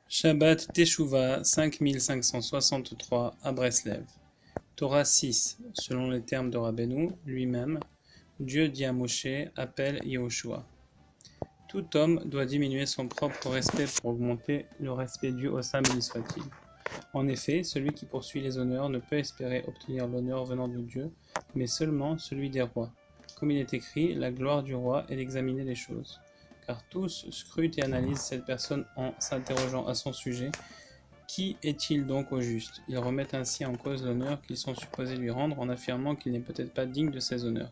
Shabbat Teshuvah 5563 à Breslev. Torah 6, selon les termes de Rabbeinu lui-même, Dieu dit à Moshe, appelle Yehoshua. Tout homme doit diminuer son propre respect pour augmenter le respect dû au saint béni soit-il. En effet, celui qui poursuit les honneurs ne peut espérer obtenir l'honneur venant de Dieu, mais seulement celui des rois. Comme il est écrit, la gloire du roi est d'examiner les choses. Car tous scrutent et analysent cette personne en s'interrogeant à son sujet. Qui est-il donc au juste? Ils remettent ainsi en cause l'honneur qu'ils sont supposés lui rendre en affirmant qu'il n'est peut-être pas digne de ces honneurs.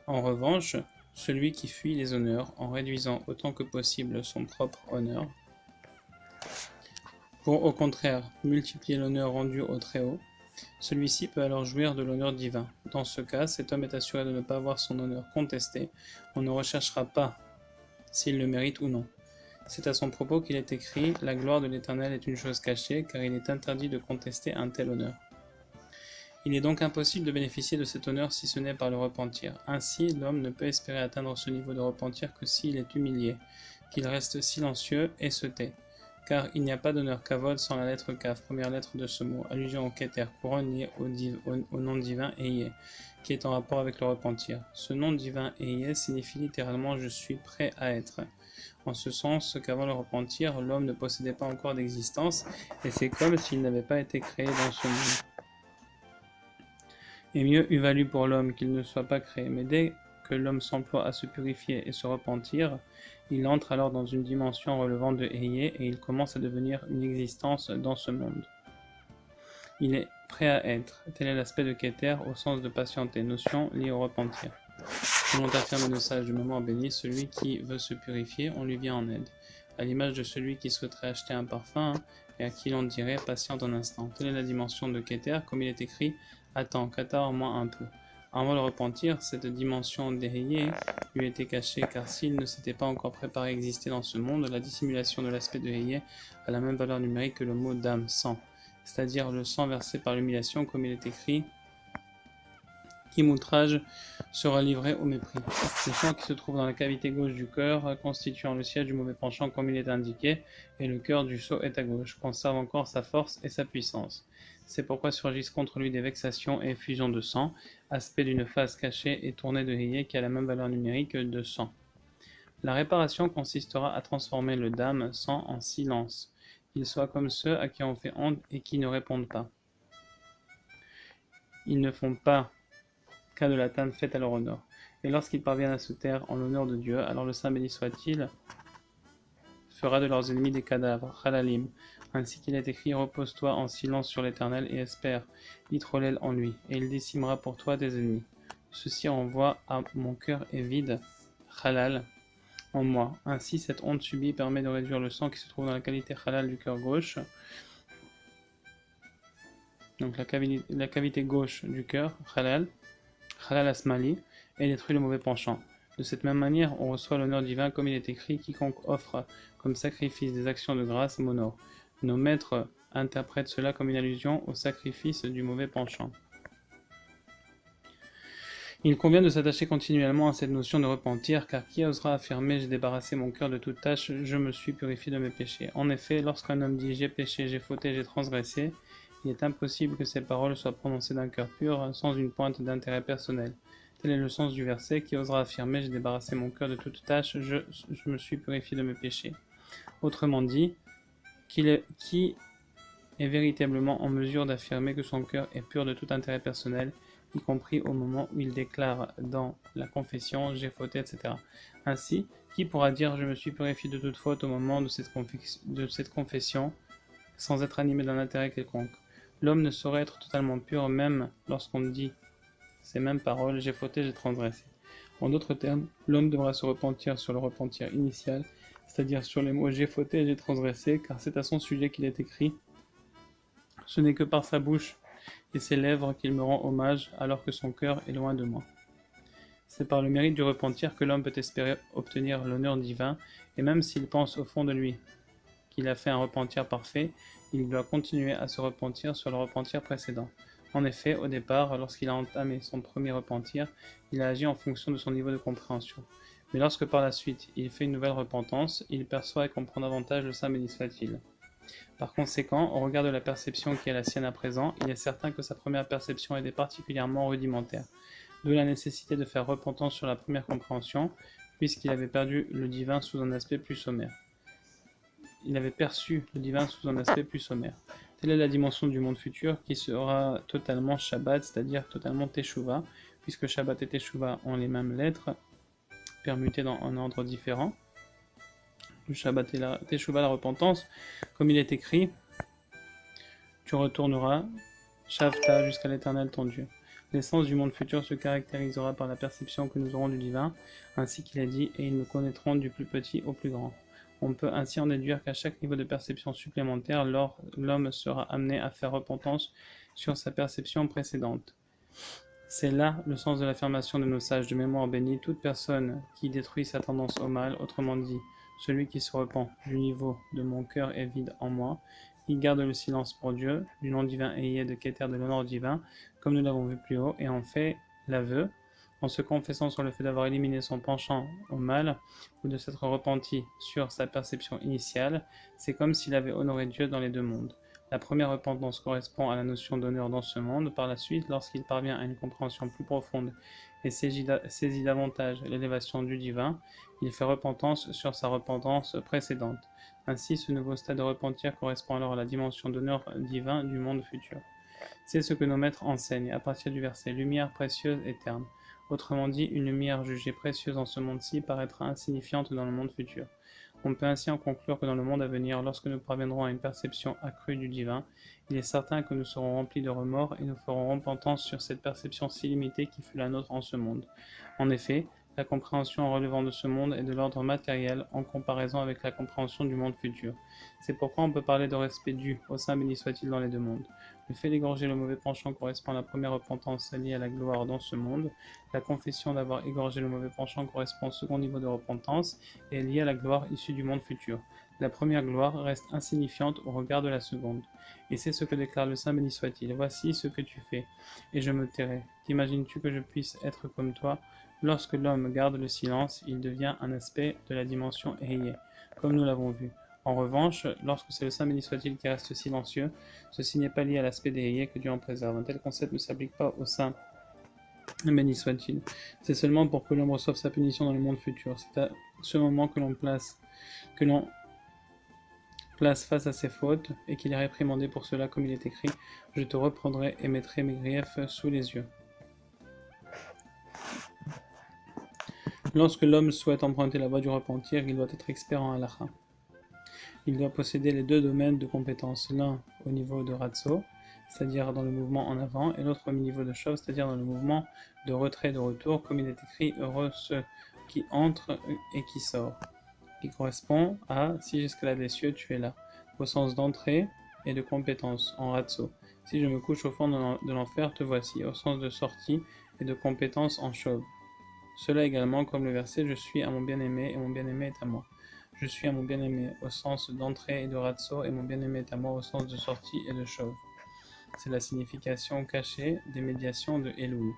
En revanche, celui qui fuit les honneurs en réduisant autant que possible son propre honneur, pour au contraire multiplier l'honneur rendu au Très-Haut, celui-ci peut alors jouir de l'honneur divin. Dans ce cas, cet homme est assuré de ne pas voir son honneur contesté. On ne recherchera pas s'il le mérite ou non. C'est à son propos qu'il est écrit « La gloire de l'Éternel est une chose cachée, car il est interdit de contester un tel honneur. » Il est donc impossible de bénéficier de cet honneur si ce n'est par le repentir. Ainsi, l'homme ne peut espérer atteindre ce niveau de repentir que s'il est humilié, qu'il reste silencieux et se tait. Car il n'y a pas d'honneur kavod sans la lettre kaf, première lettre de ce mot, allusion au keter, couronne liée au nom divin Eyeh, qui est en rapport avec le repentir. Ce nom divin Eyeh signifie littéralement « je suis prêt à être ». En ce sens qu'avant le repentir, l'homme ne possédait pas encore d'existence, et c'est comme s'il n'avait pas été créé dans ce monde. Et mieux eût valu pour l'homme qu'il ne soit pas créé, mais dès que l'homme s'emploie à se purifier et se repentir, il entre alors dans une dimension relevant de Eyeh et il commence à devenir une existence dans ce monde. Il est prêt à être, tel est l'aspect de Keter au sens de patienter, notion liée au repentir. Comme l'ont affirmé nos sages du moment béni, celui qui veut se purifier, on lui vient en aide, à l'image de celui qui souhaiterait acheter un parfum et à qui l'on dirait patiente un instant. Telle est la dimension de Keter, comme il est écrit attends, qu'attarde-moi un peu. Avant le repentir, cette dimension d'Eyeh lui était cachée, car s'il ne s'était pas encore préparé à exister dans ce monde, la dissimulation de l'aspect de Eyeh a la même valeur numérique que le mot d'âme, sang, c'est-à-dire le sang versé par l'humiliation, comme il est écrit qui outrage sera livré au mépris. Le sang qui se trouve dans la cavité gauche du cœur, constituant le siège du mauvais penchant comme il est indiqué, et le cœur du sot est à gauche, conserve encore sa force et sa puissance. C'est pourquoi surgissent contre lui des vexations et effusions de sang, aspect d'une face cachée et tournée de Eyeh qui a la même valeur numérique de sang. La réparation consistera à transformer le dam sang en silence, qu'ils soient comme ceux à qui on fait honte et qui ne répondent pas. Ils ne font pas cas de la tâne faite à leur honneur. Et lorsqu'ils parviennent à se taire en l'honneur de Dieu, alors le Saint béni soit-il fera de leurs ennemis des cadavres, halalim, ainsi qu'il est écrit, repose-toi en silence sur l'Éternel et espère, litrolel en lui, et il décimera pour toi tes ennemis. Ceci renvoie à mon cœur est vide, halal, en moi. Ainsi, cette honte subie permet de réduire le sang qui se trouve dans la qualité halal du cœur gauche, donc la cavité gauche du cœur, halal asmali, et détruit le mauvais penchant. De cette même manière, on reçoit l'honneur divin comme il est écrit, quiconque offre comme sacrifice des actions de grâce m'honore. Nos maîtres interprètent cela comme une allusion au sacrifice du mauvais penchant. Il convient de s'attacher continuellement à cette notion de repentir, car qui osera affirmer « j'ai débarrassé mon cœur de toute tâche, je me suis purifié de mes péchés ». En effet, lorsqu'un homme dit « j'ai péché, j'ai fauté, j'ai transgressé », il est impossible que ces paroles soient prononcées d'un cœur pur, sans une pointe d'intérêt personnel. Tel est le sens du verset, qui osera affirmer « j'ai débarrassé mon cœur de toute tâche, je me suis purifié de mes péchés ». Autrement dit, qui est véritablement en mesure d'affirmer que son cœur est pur de tout intérêt personnel, y compris au moment où il déclare dans la confession « j'ai fauté », etc. Ainsi, qui pourra dire « je me suis purifié de toute faute » au moment de cette confession, sans être animé d'un intérêt quelconque? L'homme ne saurait être totalement pur même lorsqu'on dit ces mêmes paroles « j'ai fauté, j'ai transgressé ». En d'autres termes, l'homme devra se repentir sur le repentir initial, c'est-à-dire sur les mots « j'ai fauté, j'ai transgressé », car c'est à son sujet qu'il est écrit « ce n'est que par sa bouche et ses lèvres qu'il me rend hommage, alors que son cœur est loin de moi ». C'est par le mérite du repentir que l'homme peut espérer obtenir l'honneur divin, et même s'il pense au fond de lui qu'il a fait un repentir parfait, il doit continuer à se repentir sur le repentir précédent. En effet, au départ, lorsqu'il a entamé son premier repentir, il a agi en fonction de son niveau de compréhension. Mais lorsque par la suite, il fait une nouvelle repentance, il perçoit et comprend davantage le Saint béni soit-il. Par conséquent, au regard de la perception qui est la sienne à présent, il est certain que sa première perception était particulièrement rudimentaire, d'où la nécessité de faire repentance sur la première compréhension, puisqu'il avait perdu le divin sous un aspect plus sommaire. Il avait perçu le divin sous un aspect plus sommaire. Telle est la dimension du monde futur qui sera totalement Shabbat, c'est-à-dire totalement Teshuvah, puisque Shabbat et Teshuvah ont les mêmes lettres, permutées dans un ordre différent. Le Shabbat et la Teshuvah, la repentance, comme il est écrit, tu retourneras, Shavta, jusqu'à l'Éternel ton Dieu. L'essence du monde futur se caractérisera par la perception que nous aurons du divin, ainsi qu'il a dit, et ils me connaîtront du plus petit au plus grand. On peut ainsi en déduire qu'à chaque niveau de perception supplémentaire, l'homme sera amené à faire repentance sur sa perception précédente. C'est là le sens de l'affirmation de nos sages de mémoire bénie: toute personne qui détruit sa tendance au mal, autrement dit, celui qui se repent du niveau de mon cœur est vide en moi, il garde le silence pour Dieu, du nom divin Eyé de Keter de l'honneur divin, comme nous l'avons vu plus haut, et en fait l'aveu, en se confessant sur le fait d'avoir éliminé son penchant au mal, ou de s'être repenti sur sa perception initiale, c'est comme s'il avait honoré Dieu dans les deux mondes. La première repentance correspond à la notion d'honneur dans ce monde. Par la suite, lorsqu'il parvient à une compréhension plus profonde et saisit davantage l'élévation du divin, il fait repentance sur sa repentance précédente. Ainsi, ce nouveau stade de repentir correspond alors à la dimension d'honneur divin du monde futur. C'est ce que nos maîtres enseignent à partir du verset « lumière précieuse éterne ». Autrement dit, une lumière jugée précieuse en ce monde-ci paraîtra insignifiante dans le monde futur. On peut ainsi en conclure que dans le monde à venir, lorsque nous parviendrons à une perception accrue du divin, il est certain que nous serons remplis de remords et nous ferons repentance sur cette perception si limitée qui fut la nôtre en ce monde. En effet, la compréhension en relevant de ce monde est de l'ordre matériel en comparaison avec la compréhension du monde futur. C'est pourquoi on peut parler de respect dû au Saint béni soit-il dans les deux mondes. Le fait d'égorger le mauvais penchant correspond à la première repentance liée à la gloire dans ce monde. La confession d'avoir égorgé le mauvais penchant correspond au second niveau de repentance et est liée à la gloire issue du monde futur. La première gloire reste insignifiante au regard de la seconde. Et c'est ce que déclare le Saint béni soit-il. Voici ce que tu fais, et je me tairai. T'imagines-tu que je puisse être comme toi? Lorsque l'homme garde le silence, il devient un aspect de la dimension Eyé, comme nous l'avons vu. En revanche, lorsque c'est le Saint béni soit-il qui reste silencieux, ceci n'est pas lié à l'aspect des Eyé que Dieu en préserve. Un tel concept ne s'applique pas au Saint béni soit-il. C'est seulement pour que l'homme reçoive sa punition dans le monde futur. C'est à ce moment que l'on place face à ses fautes et qu'il est réprimandé pour cela, comme il est écrit: je te reprendrai et mettrai mes griefs sous les yeux. Lorsque l'homme souhaite emprunter la voie du repentir, il doit être expert en halakha. Il doit posséder les deux domaines de compétence, l'un au niveau de Ratso, c'est-à-dire dans le mouvement en avant, et l'autre au niveau de Shov, c'est-à-dire dans le mouvement de retrait et de retour, comme il est écrit: heureux ceux qui entrent et qui sortent, qui correspond à si j'escalade les cieux, tu es là, au sens d'entrée et de compétence en Ratso. Si je me couche au fond de l'enfer, te voici, au sens de sortie et de compétence en Shov. Cela également, comme le verset: je suis à mon bien-aimé et mon bien-aimé est à moi. Je suis à mon bien-aimé au sens d'entrée et de Ratso, et mon bien-aimé est à moi au sens de sortie et de Shov. C'est la signification cachée des médiations de Elul,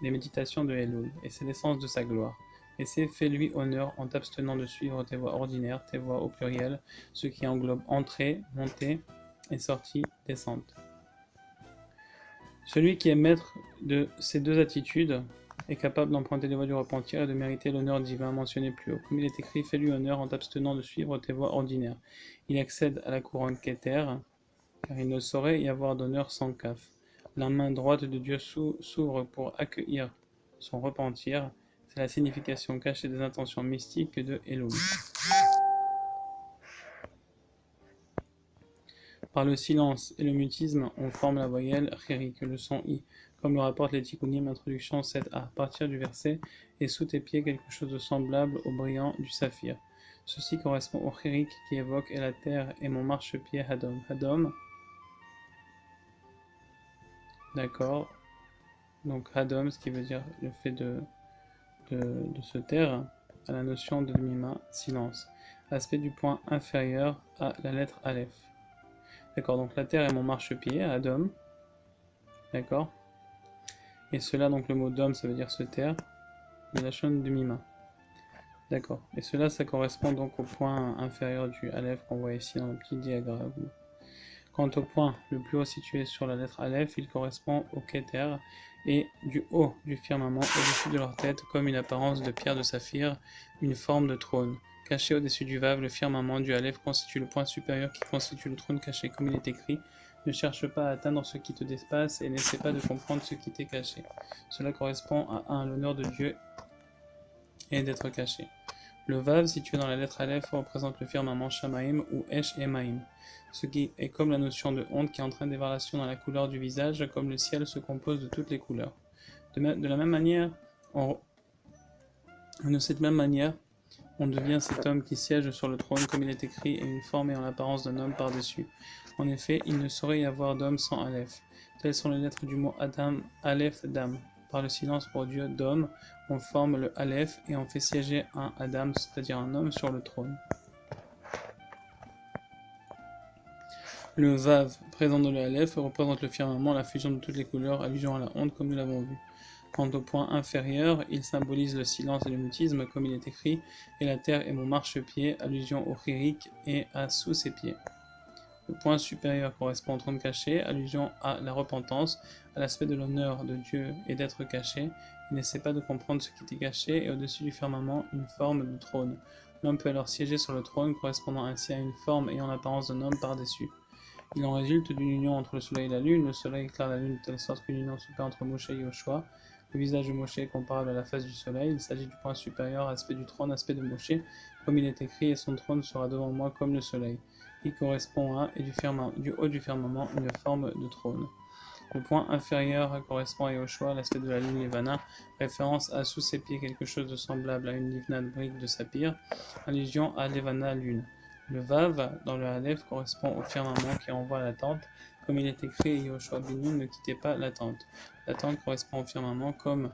des méditations de Elul, et c'est l'essence de sa gloire. Et c'est: fais-lui honneur en t'abstenant de suivre tes voies ordinaires, tes voies au pluriel, ce qui englobe entrée, montée, et sortie, descente. Celui qui est maître de ces deux attitudes est capable d'emprunter les voies du repentir et de mériter l'honneur divin mentionné plus haut. Comme il est écrit: fais-lui honneur en t'abstenant de suivre tes voies ordinaires. Il accède à la couronne Keter, car il ne saurait y avoir d'honneur sans Kaf. La main droite de Dieu s'ouvre pour accueillir son repentir. C'est la signification cachée des intentions mystiques de Elul. Par le silence et le mutisme, on forme la voyelle Chirik, le son I, comme le rapporte les Tikkunim, introduction 7a. À partir du verset: et sous tes pieds quelque chose de semblable au brillant du saphir. Ceci correspond au Chirik qui évoque et la terre et mon marchepied Hadom. Hadom, d'accord, donc Hadom, ce qui veut dire le fait de se taire, à la notion de demi-main, silence. Aspect du point inférieur à la lettre Aleph. D'accord, donc la terre est mon marchepied, Adam. D'accord. Et cela, donc le mot dom, ça veut dire se taire, de la chaîne demi-main. D'accord. Et cela, ça correspond donc au point inférieur du Aleph qu'on voit ici dans le petit diagramme. Quant au point le plus haut situé sur la lettre Aleph, il correspond au Keter et du haut du firmament au-dessus de leur tête comme une apparence de pierre de saphir, une forme de trône. Caché au-dessus du Vav, le firmament du Aleph constitue le point supérieur qui constitue le trône caché comme il est écrit. Ne cherche pas à atteindre ce qui te dépasse et n'essaie pas de comprendre ce qui t'est caché. Cela correspond à 1. L'honneur de Dieu et d'être caché. Le Vav situé dans la lettre Aleph représente le firmament Shamaim ou Esh Emaim, ce qui est comme la notion de honte qui entraîne des variations dans la couleur du visage, comme le ciel se compose de toutes les couleurs. De la même manière, de cette même manière, on devient cet homme qui siège sur le trône, comme il est écrit, et une forme ayant l'apparence d'un homme par-dessus. En effet, il ne saurait y avoir d'homme sans Aleph. Telles sont les lettres du mot Adam, Aleph, Dam. Par le silence pour Dieu d'homme, on forme le Aleph et on fait siéger un Adam, c'est-à-dire un homme, sur le trône. Le Vav, présent dans le Aleph, représente le firmament, la fusion de toutes les couleurs, allusion à la honte, comme nous l'avons vu. Quant au point inférieur, il symbolise le silence et le mutisme, comme il est écrit, et la terre est mon marchepied, allusion au chirik et à sous ses pieds. Le point supérieur correspond au trône caché, allusion à la repentance, à l'aspect de l'honneur de Dieu et d'être caché. Il n'essaie pas de comprendre ce qui est caché, et au-dessus du firmament, une forme de trône. L'homme peut alors siéger sur le trône, correspondant ainsi à une forme ayant l'apparence d'un homme par-dessus. Il en résulte d'une union entre le soleil et la lune. Le soleil éclaire la lune de telle sorte qu'une union s'opère entre Moshe et Yoshua. Le visage de Moshe est comparable à la face du soleil. Il s'agit du point supérieur, aspect du trône, aspect de Moshe, comme il est écrit, et son trône sera devant moi comme le soleil. Il correspond à, et du haut du firmament, une forme de trône. Le point inférieur correspond à Yoshua, l'aspect de la lune Levana, référence à sous ses pieds quelque chose de semblable à une livnade brique de saphir, allusion à Levana lune. Le Vav, dans le Aleph, correspond au firmament qui envoie la tente, comme il est écrit, Yoshua bin Nun ne quittez pas la tente. La tente correspond au firmament, comme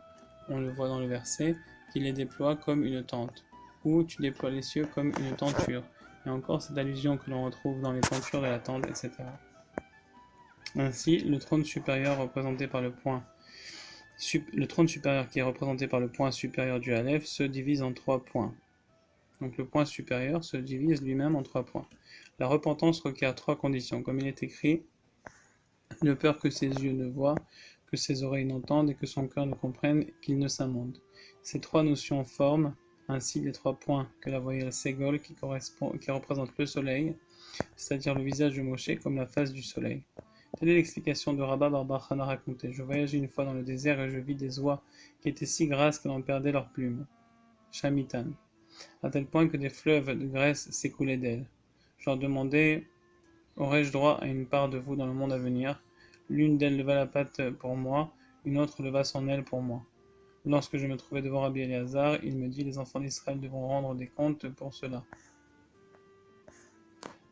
on le voit dans le verset, qui les déploie comme une tente, ou tu déploies les cieux comme une tenture. Et encore cette allusion que l'on retrouve dans les tentures de la tente, etc. Ainsi, le trône supérieur représenté par le trône supérieur qui est représenté par le point supérieur du Aleph se divise en 3 points. Donc le point supérieur se divise lui-même en 3 points. La repentance requiert 3 conditions, comme il est écrit, de peur que ses yeux ne voient, que ses oreilles n'entendent et que son cœur ne comprenne, qu'il ne s'amende. Ces 3 notions forment ainsi les 3 points que la voyelle Ségol qui représente le soleil, c'est-à-dire le visage de Moshe comme la face du soleil. Telle est l'explication de Rabba bar Bar Chana racontée. Je voyageais une fois dans le désert et je vis des oies qui étaient si grasses qu'elles en perdaient leurs plumes. Shamitan. À tel point que des fleuves de graisse s'écoulaient d'elles. Je leur demandai, aurais-je droit à une part de vous dans le monde à venir? L'une d'elles leva la patte pour moi, une autre leva son aile pour moi. Lorsque je me trouvais devant Rabbi Eliezer, il me dit, les enfants d'Israël devront rendre des comptes pour cela.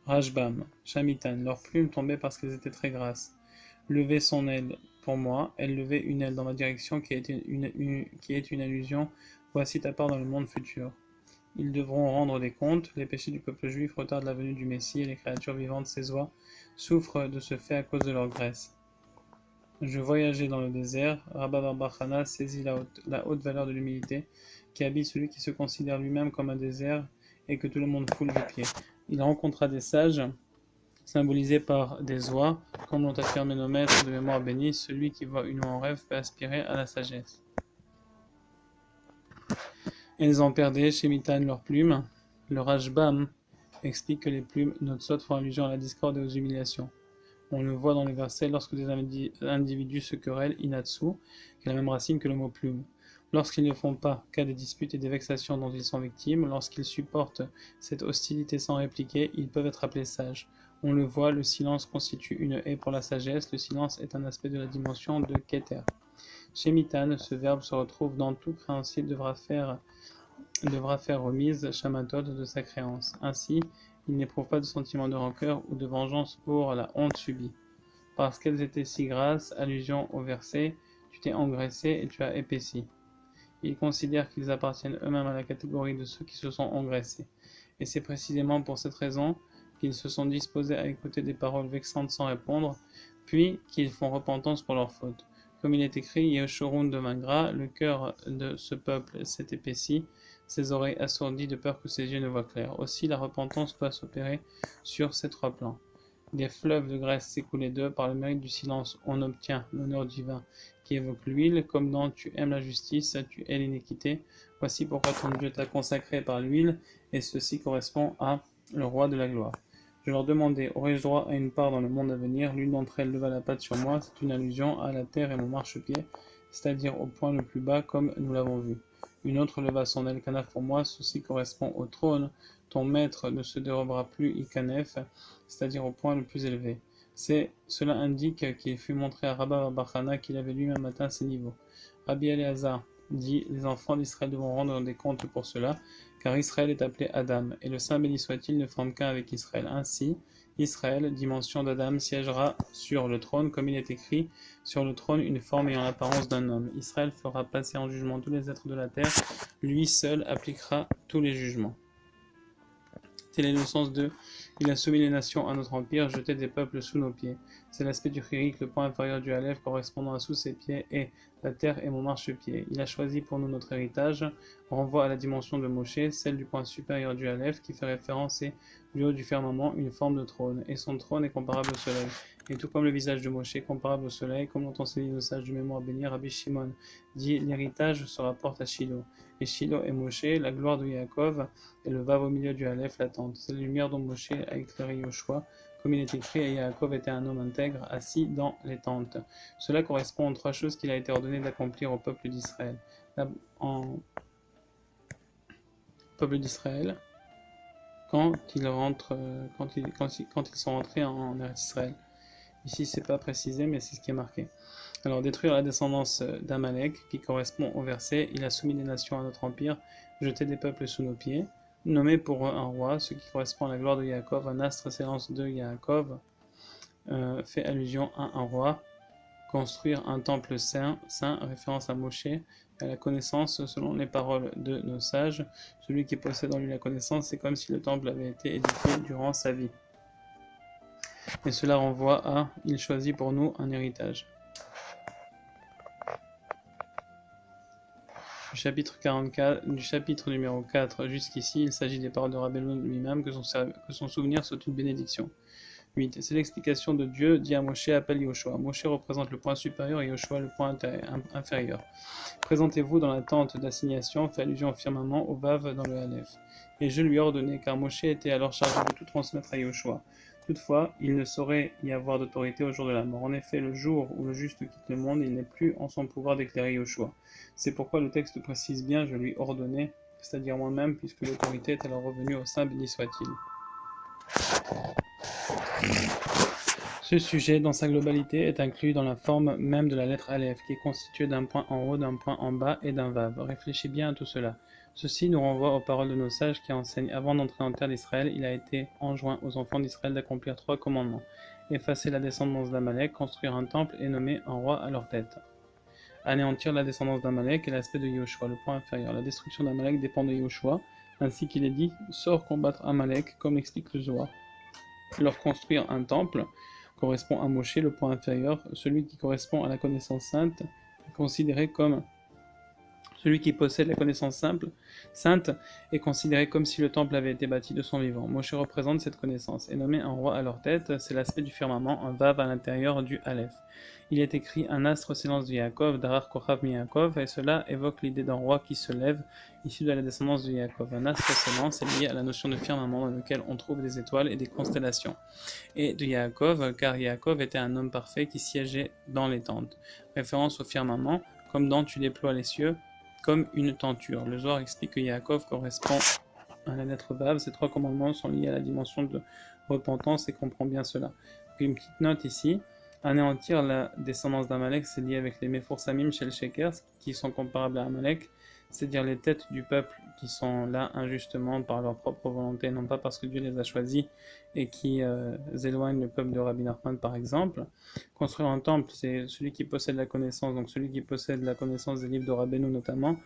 Rajbam, Shamitan, leurs plumes tombaient parce qu'elles étaient très grasses. Levait son aile pour moi, elle levait une aile dans ma direction qui est une allusion, voici ta part dans le monde futur. Ils devront rendre des comptes, les péchés du peuple juif retardent la venue du Messie et les créatures vivantes, ces oies, souffrent de ce fait à cause de leur graisse. Je voyageais dans le désert, Rabba bar Bar Chana saisit la haute valeur de l'humilité qui habite celui qui se considère lui-même comme un désert et que tout le monde foule des pieds. Il rencontra des sages, symbolisés par des oies, comme l'ont affirmé nos maîtres de mémoire bénis, celui qui voit une oie en rêve peut aspirer à la sagesse. Elles en perdaient, Shemitan, leurs plumes. Le Rajbam explique que les plumes notsot font allusion à la discorde et aux humiliations. On le voit dans les versets lorsque des individus se querellent, inatsu, qui est la même racine que le mot plume. Lorsqu'ils ne font pas cas des disputes et des vexations dont ils sont victimes, lorsqu'ils supportent cette hostilité sans répliquer, ils peuvent être appelés sages. On le voit, le silence constitue une haie pour la sagesse, le silence est un aspect de la dimension de Keter. Chez Mitan, ce verbe se retrouve dans tout créancier devra faire remise Shamatot de sa créance. Ainsi, il n'éprouve pas de sentiment de rancœur ou de vengeance pour la honte subie. Parce qu'elles étaient si grasses, allusion au verset, tu t'es engraissé et tu as épaissi. Il considère qu'ils appartiennent eux-mêmes à la catégorie de ceux qui se sont engraissés. Et c'est précisément pour cette raison qu'ils se sont disposés à écouter des paroles vexantes sans répondre, puis qu'ils font repentance pour leurs fautes. Comme il est écrit, Yeshurun deviendra, le cœur de ce peuple s'est épaissi, ses oreilles assourdies de peur que ses yeux ne voient clair. Aussi la repentance doit s'opérer sur ces trois plans. Des fleuves de graisse s'écoulaient d'eux, par le mérite du silence, on obtient l'honneur divin qui évoque l'huile, comme dans tu aimes la justice, tu hais l'iniquité. Voici pourquoi ton Dieu t'a consacré par l'huile, et ceci correspond à le roi de la gloire. Je leur demandai, aurais-je droit à une part dans le monde à venir? L'une d'entre elles leva la patte sur moi, c'est une allusion à la terre et mon marchepied, c'est-à-dire au point le plus bas comme nous l'avons vu. Une autre leva son Elkanaf pour moi, ceci correspond au trône, ton maître ne se dérobera plus Ikanef, c'est-à-dire au point le plus élevé. Cela indique qu'il fut montré à Rabba Bachana qu'il avait lui-même atteint ces niveaux. Rabbi Eliezer dit, les enfants d'Israël devront rendre des comptes pour cela, car Israël est appelé Adam, et le Saint béni soit-il ne forme qu'un avec Israël. Ainsi, Israël, dimension d'Adam, siégera sur le trône, comme il est écrit, sur le trône une forme ayant l'apparence d'un homme. Israël fera passer en jugement tous les êtres de la terre, lui seul appliquera tous les jugements. Tel est le sens de « Il a soumis les nations à notre empire, jeté des peuples sous nos pieds ». C'est l'aspect du chirik, le point inférieur du Aleph correspondant à sous ses pieds, et la terre est mon marchepied. Il a choisi pour nous notre héritage, renvoie à la dimension de Moshe, celle du point supérieur du Aleph, qui fait référence et du haut du firmament, une forme de trône, et son trône est comparable au soleil. Et tout comme le visage de Moshe est comparable au soleil, comme l'ont enseigné nos sages du mémoire béni, Rabbi Shimon dit l'héritage se rapporte à Shiloh. Et Shiloh est Moshe, la gloire de Yaakov, et le Vav au milieu du Aleph, la tente. C'est la lumière dont Moshe a éclairé Yoshua, comme il est écrit, et Yaakov était un homme intègre, assis dans les tentes. Cela correspond aux trois choses qu'il a été ordonné d'accomplir au peuple d'Israël. Peuple d'Israël, quand ils sont rentrés en Eretz Israël. Ici, c'est pas précisé, mais c'est ce qui est marqué. Alors, détruire la descendance d'Amalek, qui correspond au verset « Il a soumis les nations à notre empire, jeté des peuples sous nos pieds », nommé pour un roi, ce qui correspond à la gloire de Yaakov, un astre s'élance de Yaakov, fait allusion à un roi, construire un temple saint, référence à Moshe, et à la connaissance, selon les paroles de nos sages, celui qui possède en lui la connaissance, c'est comme si le temple avait été édifié durant sa vie. Et cela renvoie à « Il choisit pour nous un héritage ». Du chapitre numéro 4 jusqu'ici, il s'agit des paroles de Rabbeinu lui-même, que son souvenir soit une bénédiction. 8. C'est l'explication de Dieu, dit à Moshe, appelle Yoshua. Moshe représente le point supérieur et Yoshua le point inférieur. Présentez-vous dans la tente d'assignation, fait allusion au firmament, au Vav dans le Aleph. Et je lui ai ordonné, car Moshe était alors chargé de tout transmettre à Yoshua. Toutefois, il ne saurait y avoir d'autorité au jour de la mort. En effet, le jour où le juste quitte le monde, il n'est plus en son pouvoir d'éclairer Yoshua. C'est pourquoi le texte précise bien, je lui ordonnais, c'est-à-dire moi-même, puisque l'autorité est alors revenue au Saint, béni soit-il. Ce sujet, dans sa globalité, est inclus dans la forme même de la lettre Aleph, qui est constituée d'un point en haut, d'un point en bas et d'un vav. Réfléchis bien à tout cela. Ceci nous renvoie aux paroles de nos sages qui enseignent avant d'entrer en terre d'Israël, il a été enjoint aux enfants d'Israël d'accomplir 3 commandements. Effacer la descendance d'Amalek, construire un temple et nommer un roi à leur tête. Anéantir la descendance d'Amalek est l'aspect de Yoshua, le point inférieur. La destruction d'Amalek dépend de Yoshua, ainsi qu'il est dit « Sors combattre Amalek », comme l'explique le Zohar. Leur construire un temple correspond à Moshe, le point inférieur. Celui qui correspond à la connaissance sainte est considéré comme celui qui possède la connaissance sainte est considéré comme si le temple avait été bâti de son vivant. Moshe représente cette connaissance et nommé un roi à leur tête, c'est l'aspect du firmament, un vav à l'intérieur du Aleph. Il est écrit un astre s'élance de Yaakov, Darar Kochav mi Yaakov, et cela évoque l'idée d'un roi qui se lève, issu de la descendance de Yaakov. Un astre s'élance est lié à la notion de firmament dans lequel on trouve des étoiles et des constellations. Et de Yaakov, car Yaakov était un homme parfait qui siégeait dans les tentes. Référence au firmament, comme dans tu déploies les cieux, comme une tenture. Le Zohar explique que Yaakov correspond à la lettre Vav. Ces 3 commandements sont liés à la dimension de repentance et comprend bien cela. Une petite note ici. Anéantir la descendance d'Amalek, c'est lié avec les Mephorsamim chez le Shekers, qui sont comparables à Amalek, c'est-à-dire les têtes du peuple qui sont là injustement par leur propre volonté, non pas parce que Dieu les a choisis et qui éloignent le peuple de Rabbi Nachman par exemple. Construire un temple, c'est celui qui possède la connaissance, donc celui qui possède la connaissance des livres de Rabbeinu notamment,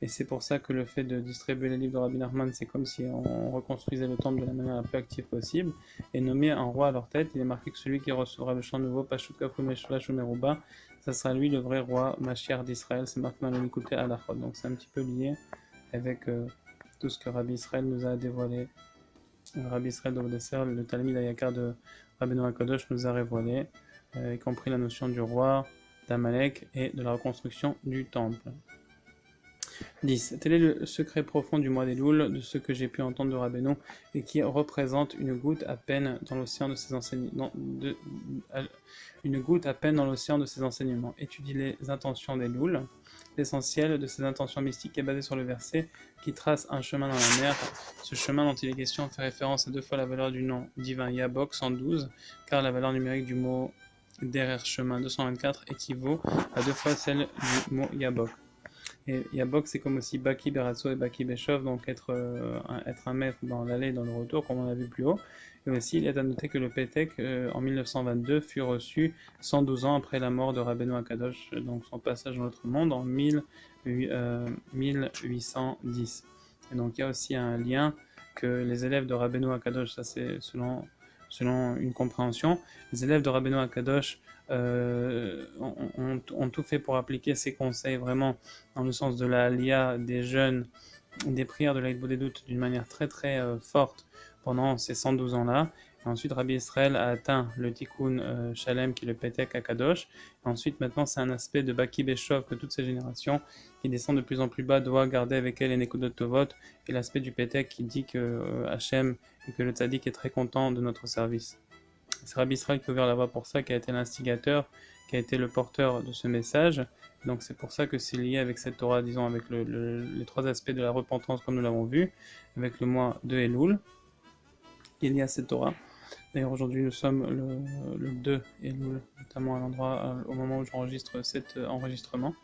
et c'est pour ça que le fait de distribuer les livres de Rabbi Nachman, c'est comme si on reconstruisait le temple de la manière la plus active possible, et nommer un roi à leur tête. Il est marqué que celui qui recevra le chant nouveau, Pashut Kafou Meshulash ou Meruba, ça sera lui le vrai roi Mashiach d'Israël. C'est marqué dans le Likutei Halachot. Donc c'est un petit peu lié avec tout ce que Rabbi Israël nous a dévoilé. Rabbi Israël Dovdeser, le Talmid Ayakar de Rabbeinu HaKadosh nous a révélé, y compris la notion du roi, d'Amalek et de la reconstruction du temple. 10. Tel est le secret profond du mois d'Elul, de ce que j'ai pu entendre de Rabbeinu, et qui représente une goutte à peine dans l'océan de ses enseignements. Une goutte à peine dans l'océan de ses enseignements. Étudie les intentions d'Elul. L'essentiel de ces intentions mystiques est basé sur le verset qui trace un chemin dans la mer. Ce chemin dont il est question fait référence à 2 fois la valeur du nom divin Yabok 112, car la valeur numérique du mot derrière chemin 224 équivaut à 2 fois celle du mot Yabok. Et Yabok, c'est comme aussi Baki Beratso et Baki Beshov, donc être un maître dans l'aller et dans le retour, comme on a vu plus haut. Et aussi, il est à noter que le Pétek, en 1922, fut reçu 112 ans après la mort de Rabbeinu HaKadosh, donc son passage dans l'autre monde, en 1810. Et donc, il y a aussi un lien que les élèves de Rabbeinu HaKadosh, ça c'est selon une compréhension, les élèves de Rabbeinu HaKadosh ont tout fait pour appliquer ces conseils vraiment dans le sens de la Aliyah, des jeûnes, des prières de l'Aïd Bodedut d'une manière très très forte pendant ces 112 ans-là. Et ensuite, Rabbi Israël a atteint le Tikkun Shalem qui est le Pétek HaKadosh. Et ensuite, maintenant, c'est un aspect de Baki Beshov que toutes ces générations qui descendent de plus en plus bas doivent garder avec elles les Nekudot Tovot et l'aspect du Pétek qui dit que Hachem et que le Tzadik est très content de notre service. C'est Rabbi Israël qui a ouvert la voie pour ça, qui a été l'instigateur, qui a été le porteur de ce message. Donc c'est pour ça que c'est lié avec cette Torah, disons, avec les 3 aspects de la repentance comme nous l'avons vu, avec le mois de Elul, qui est lié à cette Torah. D'ailleurs aujourd'hui nous sommes le 2 Elul, notamment à l'endroit, au moment où j'enregistre cet enregistrement.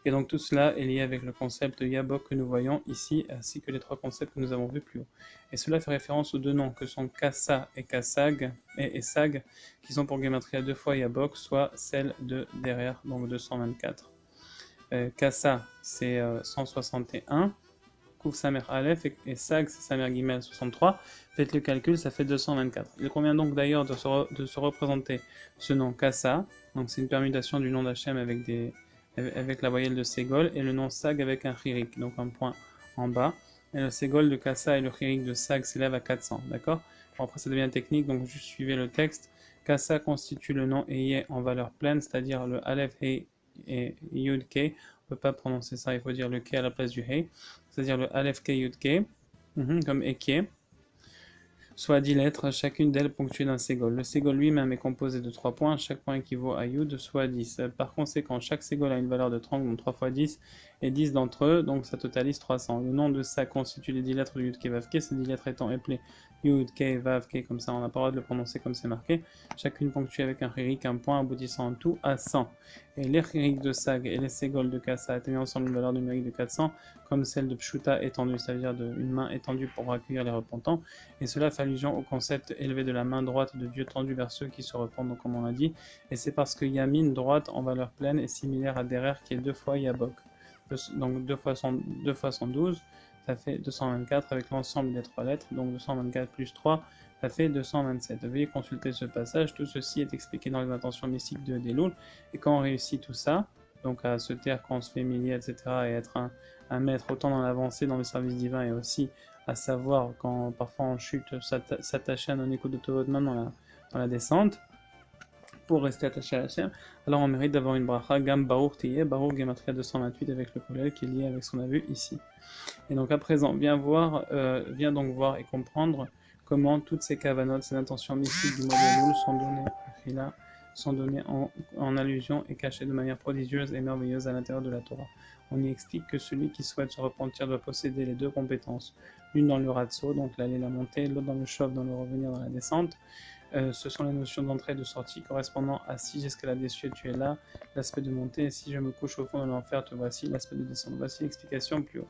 Et donc tout cela est lié avec le concept de Yabok que nous voyons ici, ainsi que les 3 concepts que nous avons vus plus haut. Et cela fait référence aux 2 noms que sont Kassa et Kassag, et Sag, qui sont pour Gematria 2 fois Yabok, soit celle de derrière, donc 224. Kassa c'est 161, Kouf Samer Aleph, et Sag c'est Samer Gimel 63. Faites le calcul, ça fait 224. Il convient donc d'ailleurs de se représenter ce nom Kassa, donc c'est une permutation du nom d'Hachem avec la voyelle de Ségol, et le nom Sag avec un chirik, donc un point en bas. Et le Ségol de Kassa et le chirik de Sag s'élèvent à 400, d'accord? Bon, après ça devient technique, donc juste suivez le texte. Kassa constitue le nom Eye en valeur pleine, c'est-à-dire le Aleph, He et Yud, Ke. On ne peut pas prononcer ça, il faut dire le Ke à la place du He, c'est-à-dire le Aleph, Ke, Yud, Ke, comme Eke. Soit 10 lettres, chacune d'elles ponctuée d'un ségol. Le ségol lui-même est composé de 3 points, chaque point équivaut à Yud, soit 10. Par conséquent, chaque ségol a une valeur de 30, donc 3 fois 10, et 10 d'entre eux, donc ça totalise 300. Le nom de ça constitue les 10 lettres de Yud, Ke, Vav, Ke, ces 10 lettres étant appelées Yud, Ke, Vav, Ke, comme ça on n'a pas le droit de le prononcer comme c'est marqué, chacune ponctuée avec un chirik, un point aboutissant en tout à 100. Et les chiriks de Sag et les ségols de Kassa atteignent ensemble une valeur numérique de 400, comme celle de Pshuta étendue, c'est-à-dire une main étendue pour accueillir les repentants, et cela fait allusion au concept élevé de la main droite de Dieu tendue vers ceux qui se repentent, donc comme on l'a dit, et c'est parce que Yamin, droite en valeur pleine, est similaire à Derer qui est 2 fois Yabok. Donc 2 fois 112, ça fait 224 avec l'ensemble des 3 lettres, donc 224 plus 3, ça fait 227. Veuillez consulter ce passage, tout ceci est expliqué dans les intentions mystiques de Elul, et quand on réussit tout ça, donc à se taire quand on se fait humilier, etc., et être un maître autant dans l'avancée, dans le service divin, et aussi à savoir quand parfois on chute, s'attacher à un écho de Tovot même dans la descente, pour rester attaché à la chair, alors on mérite d'avoir une bracha, Gam Baruch Tiye, Baruch Gematria 228 avec le kollel qui est lié avec ce qu'on a vu ici. Et donc à présent, viens donc voir et comprendre comment toutes ces kavanotes, ces intentions mystiques du modèle sont données en allusion et cachées de manière prodigieuse et merveilleuse à l'intérieur de la Torah. On y explique que celui qui souhaite se repentir doit posséder les 2 compétences, l'une dans le ratso, donc l'aller la montée, l'autre dans le shov, dans le revenir dans la descente. Ce sont les notions d'entrée et de sortie correspondant à si j'escalade des cieux, tu es là, l'aspect de montée, et si je me couche au fond de l'enfer, te voici, l'aspect de descente. Voici l'explication plus haut.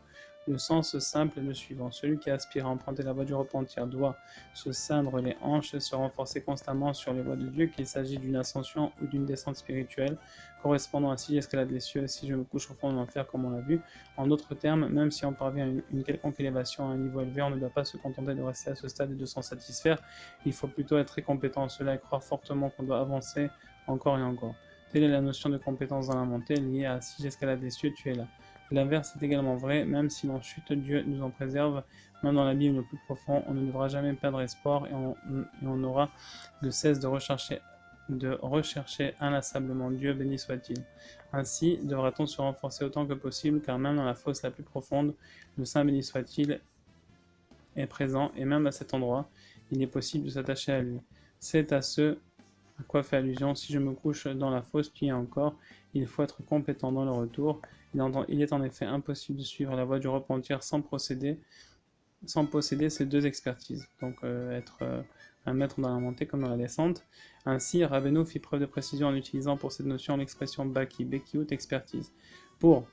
Le sens simple est le suivant. Celui qui aspire à emprunter la voie du repentir doit se ceindre les hanches et se renforcer constamment sur les voies de Dieu, qu'il s'agit d'une ascension ou d'une descente spirituelle, correspondant à si j'escalade les cieux et si je me couche au fond de l'enfer, comme on l'a vu. En d'autres termes, même si on parvient à une quelconque élévation à un niveau élevé, on ne doit pas se contenter de rester à ce stade et de s'en satisfaire. Il faut plutôt être très compétent en cela et croire fortement qu'on doit avancer encore et encore. Telle est la notion de compétence dans la montée liée à si j'escalade des cieux, tu es là. L'inverse est également vrai, même si l'on chute, Dieu nous en préserve, même dans l'abîme le plus profond, on ne devra jamais perdre espoir et on aura de cesse de rechercher inlassablement Dieu, béni soit-il. Ainsi devra-t-on se renforcer autant que possible, car même dans la fosse la plus profonde, le Saint béni soit-il est présent, et même à cet endroit, il est possible de s'attacher à lui. C'est à ce à quoi fait allusion, si je me couche dans la fosse, tu y es encore, il faut être compétent dans le retour. Il est en effet impossible de suivre la voie du repentir sans posséder ces deux expertises, donc être un maître dans la montée comme dans la descente. Ainsi, Rabbeinu fit preuve de précision en utilisant pour cette notion l'expression Baki, Bekiut, expertise, pour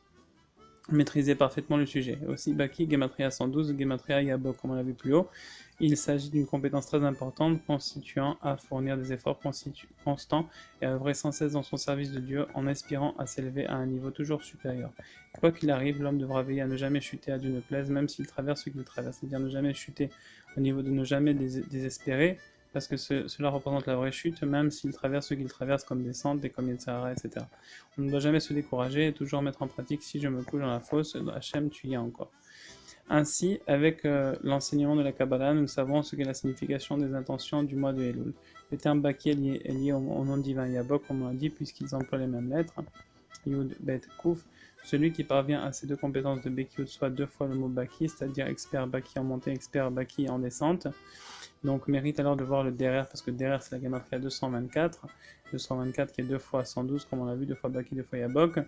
maîtriser parfaitement le sujet. Aussi, Baki, Gematria 112, Gematria Yabok, comme on l'a vu plus haut, il s'agit d'une compétence très importante constituant à fournir des efforts constants et à œuvrer sans cesse dans son service de Dieu en aspirant à s'élever à un niveau toujours supérieur. Quoi qu'il arrive, l'homme devra veiller à ne jamais chuter à Dieu ne plaise, même s'il traverse ce qu'il traverse, c'est-à-dire ne jamais chuter au niveau de ne jamais désespérer, parce que cela représente la vraie chute, même s'il traverse ce qu'il traverse comme descente et comme Yetzirah, etc. On ne doit jamais se décourager et toujours mettre en pratique si je me couche dans la fosse, Hachem, tu y es encore. Ainsi, avec l'enseignement de la Kabbalah, nous savons ce qu'est la signification des intentions du mois de Elul. Le terme Baki est lié au nom divin Yabok, comme on l'a dit, puisqu'ils emploient les mêmes lettres, Yud, Bet, Kuf. Celui qui parvient à ces deux compétences de Bekiut soit deux fois le mot Baki, c'est-à-dire expert Baki en montée, expert Baki en descente. Donc mérite alors de voir le derrière, parce que derrière c'est la Gematria 224 qui est 2 fois 112, comme on l'a vu, 2 fois Baki, 2 fois Yabok.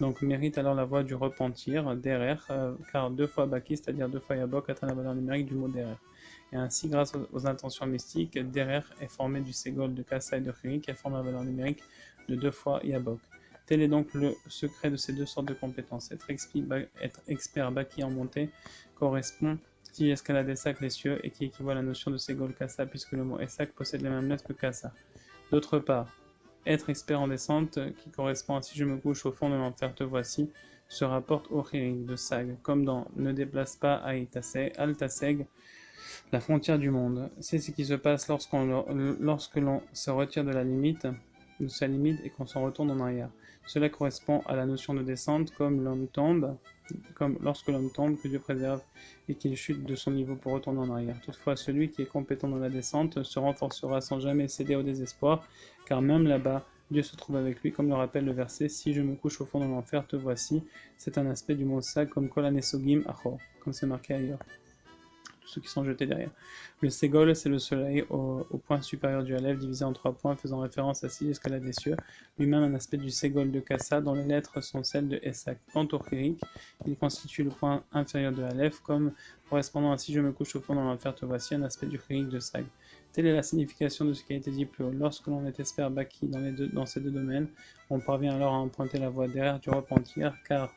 Donc mérite alors la voie du repentir, derrière, car 2 fois Baki, c'est-à-dire 2 fois Yabok, atteint la valeur numérique du mot derrière. Et ainsi, grâce aux intentions mystiques, derrière est formé du Ségol de Kassa et de Chiri, qui forme la valeur numérique de 2 fois Yabok. Tel est donc le secret de ces deux sortes de compétences. Être expert Baki en montée correspond qui escalade Esak les cieux et qui équivaut à la notion de Ségol Kassa, puisque le mot Esak possède les mêmes lettres que Kassa. D'autre part, être expert en descente, qui correspond à si je me couche au fond de l'enfer, te voici, se rapporte au Chirik de Sag, comme dans Ne déplace pas à Altaseg, la frontière du monde. C'est ce qui se passe lorsque l'on se retire de sa limite et qu'on s'en retourne en arrière. Cela correspond à la notion de descente, comme lorsque l'homme tombe, que Dieu préserve et qu'il chute de son niveau pour retourner en arrière. Toutefois, celui qui est compétent dans la descente se renforcera sans jamais céder au désespoir, car même là-bas, Dieu se trouve avec lui, comme le rappelle le verset « Si je me couche au fond de l'enfer, te voici ». C'est un aspect du mot Sag comme Kol Hanesogim Achor, comme c'est marqué ailleurs. Ceux qui sont jetés derrière. Le Ségol, c'est le soleil au point supérieur du Aleph, divisé en 3 points, faisant référence à 6 escalades des cieux, lui-même un aspect du Ségol de Kassa, dont les lettres sont celles de Esak. Quant au Chirik, il constitue le point inférieur de Aleph, comme correspondant à si je me couche au fond dans l'enfer, te voici, un aspect du Chirik de Sag. Telle est la signification de ce qui a été dit plus haut. Lorsque l'on est expert Baki dans ces deux domaines, on parvient alors à emprunter la voie derrière du repentir, car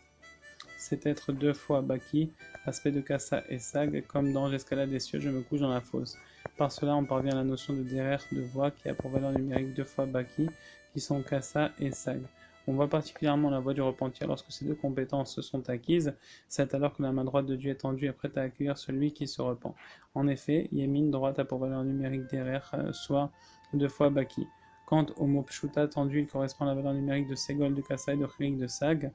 c'est être 2 fois Baki, aspect de Kassa et Sag, comme dans J'escalade des cieux, je me couche dans la fosse. Par cela, on parvient à la notion de derrière de voie qui a pour valeur numérique 2 fois Baki, qui sont Kassa et Sag. On voit particulièrement la voie du repentir lorsque ces deux compétences sont acquises, c'est alors que la main droite de Dieu est tendue et prête à accueillir celui qui se repent. En effet, Yemin, droite, a pour valeur numérique derrière, soit 2 fois Baki. Quant au mot Pshuta tendu, il correspond à la valeur numérique de Ségol de Kassa et de Chirik de Sag,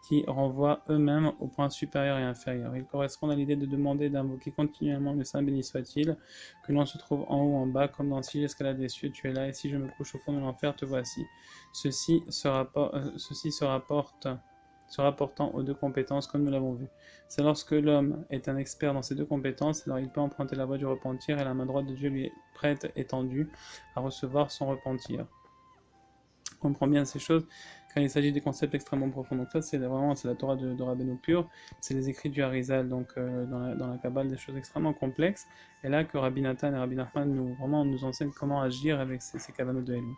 qui renvoient eux-mêmes aux points supérieurs et inférieurs. Ils correspondent à l'idée de demander d'invoquer continuellement le Saint béni soit-il, que l'on se trouve en haut ou en bas, comme dans Si j'escalade des cieux, tu es là, et si je me couche au fond de l'enfer, te voici. Ceci se rapportant aux deux compétences, comme nous l'avons vu. C'est lorsque l'homme est un expert dans ces deux compétences, alors il peut emprunter la voie du repentir et la main droite de Dieu lui est prête et tendue à recevoir son repentir. On comprend bien ces choses quand il s'agit des concepts extrêmement profonds. Donc ça, c'est la Torah de Rabbeinu pur, c'est les écrits du Harizal, donc dans la Kabbale, des choses extrêmement complexes. Et là que Rabbi Nathan et Rabbi Nachman nous enseignent comment agir avec ces kavanot de Elul.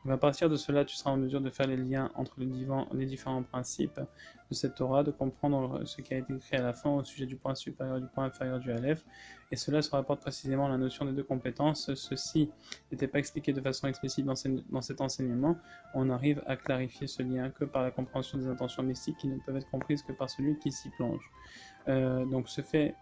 Donc à partir de cela, tu seras en mesure de faire les liens entre les différents principes de cette Torah, de comprendre ce qui a été écrit à la fin au sujet du point supérieur et du point inférieur du Aleph, et cela se rapporte précisément à la notion des deux compétences. Ceci n'était pas expliqué de façon explicite dans cet enseignement. On arrive à clarifier ce lien que par la compréhension des intentions mystiques qui ne peuvent être comprises que par celui qui s'y plonge. Donc ce fait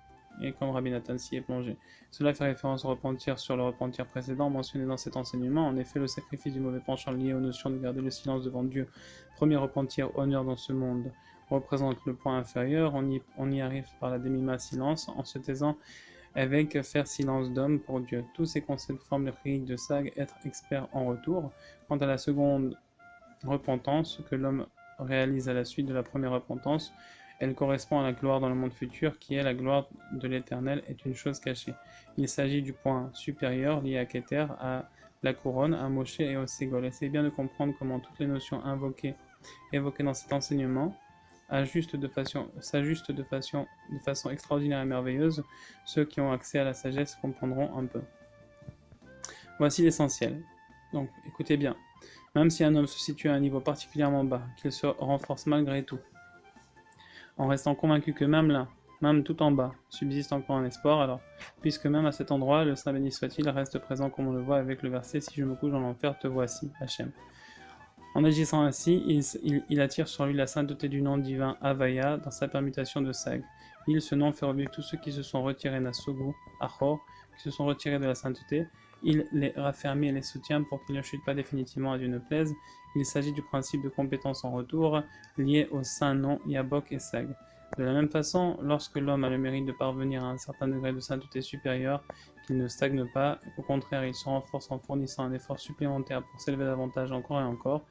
et comme Rabbi Nathan s'y est plongé. Cela fait référence au repentir sur le repentir précédent mentionné dans cet enseignement. En effet, le sacrifice du mauvais penchant lié aux notions de garder le silence devant Dieu, premier repentir, honneur dans ce monde, représente le point inférieur. On y arrive par la demi-ma silence, en se taisant avec faire silence d'homme pour Dieu. Tous ces concepts forment le chérik de Sag, être expert en retour. Quant à la seconde repentance que l'homme réalise à la suite de la première repentance, elle correspond à la gloire dans le monde futur, qui est la gloire de l'Éternel, est une chose cachée. Il s'agit du point supérieur lié à Keter, à la couronne, à Moshe et au Ségol. Essayez bien de comprendre comment toutes les notions évoquées dans cet enseignement s'ajustent de façon extraordinaire et merveilleuse. Ceux qui ont accès à la sagesse comprendront un peu. Voici l'essentiel. Donc, écoutez bien. Même si un homme se situe à un niveau particulièrement bas, qu'il se renforce malgré tout, en restant convaincu que même là, même tout en bas, subsiste encore un espoir, alors, puisque même à cet endroit, le Saint béni soit-il reste présent comme on le voit avec le verset « Si je me couche dans l'enfer, te voici, Hachem ». En agissant ainsi, il attire sur lui la sainteté du nom divin Havaya dans sa permutation de Sag. Ce nom fait revenir tous ceux qui se sont retirés Nasogu, Achor, qui se sont retirés de la sainteté. Il les raffermit et les soutient pour qu'ils ne chutent pas définitivement à Dieu ne plaise. Il s'agit du principe de compétence en retour, lié au saint nom Yabok et Sag. De la même façon, lorsque l'homme a le mérite de parvenir à un certain degré de sainteté supérieure, qu'il ne stagne pas, au contraire, il se renforce en fournissant un effort supplémentaire pour s'élever davantage encore et encore,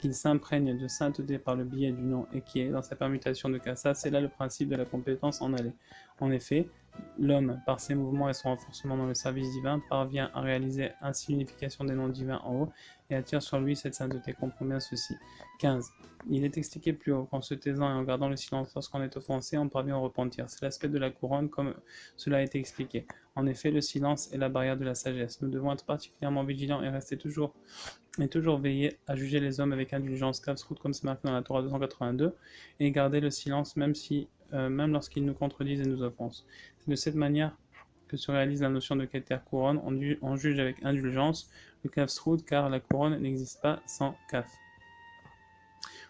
qu'il s'imprègne de sainteté par le biais du nom et qui est dans sa permutation de Kassa, c'est là le principe de la compétence en aller. En effet, l'homme, par ses mouvements et son renforcement dans le service divin, parvient à réaliser ainsi l'unification des noms divins en haut et attire sur lui cette sainteté. Comprend bien ceci. 15. Il est expliqué plus haut qu'en se taisant et en gardant le silence lorsqu'on est offensé, on parvient au repentir. C'est l'aspect de la couronne comme cela a été expliqué. En effet, le silence est la barrière de la sagesse. Nous devons être particulièrement vigilants et rester toujours veiller à juger les hommes avec indulgence, comme c'est marqué dans la Torah 282, et garder le silence même lorsqu'ils nous contredisent et nous offensent. C'est de cette manière que se réalise la notion de Keter couronne. On juge avec indulgence le Kafsroud, car la couronne n'existe pas sans Kaf.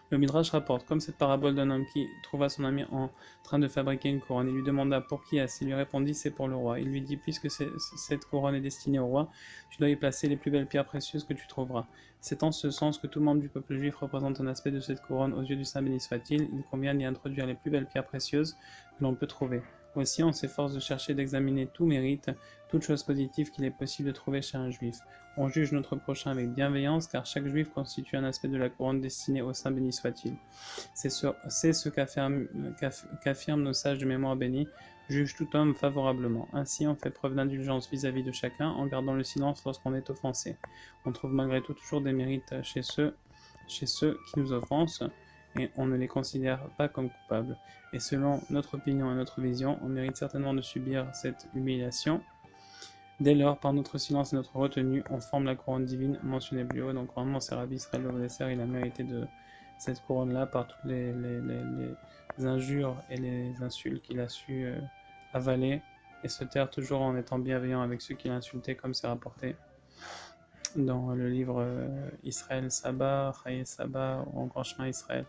Le Midrash rapporte, comme cette parabole d'un homme qui trouva son ami en train de fabriquer une couronne. Il lui demanda pour qui est-ce. Il lui répondit, c'est pour le roi. Il lui dit, puisque cette couronne est destinée au roi, tu dois y placer les plus belles pierres précieuses que tu trouveras. C'est en ce sens que tout membre du peuple juif représente un aspect de cette couronne aux yeux du Saint béni soit-il. Il convient d'y introduire les plus belles pierres précieuses que l'on peut trouver. Aussi, on s'efforce de chercher d'examiner tout mérite, toute chose positive qu'il est possible de trouver chez un juif. On juge notre prochain avec bienveillance, car chaque juif constitue un aspect de la couronne destinée au Saint béni soit-il. C'est ce qu'affirment nos sages de mémoire bénis, juge tout homme favorablement. Ainsi, on fait preuve d'indulgence vis-à-vis de chacun, en gardant le silence lorsqu'on est offensé. On trouve malgré tout toujours des mérites chez ceux qui nous offensent, et on ne les considère pas comme coupables. Et selon notre opinion et notre vision, on mérite certainement de subir cette humiliation. Dès lors, par notre silence et notre retenue, on forme la couronne divine mentionnée plus haut. Donc vraiment, c'est Rabbi Israël Lodesser, il a mérité de cette couronne-là par toutes les injures et les insultes qu'il a su avaler et se taire toujours en étant bienveillant avec ceux qui l'insultaient, comme c'est rapporté dans le livre Israël Saba, Chaye Saba ou encore Chemin Israël.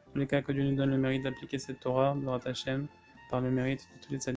Dans tous les cas, que Dieu nous donne le mérite d'appliquer cette Torah, B'ezrat Hashem, par le mérite de tous les tzadikim.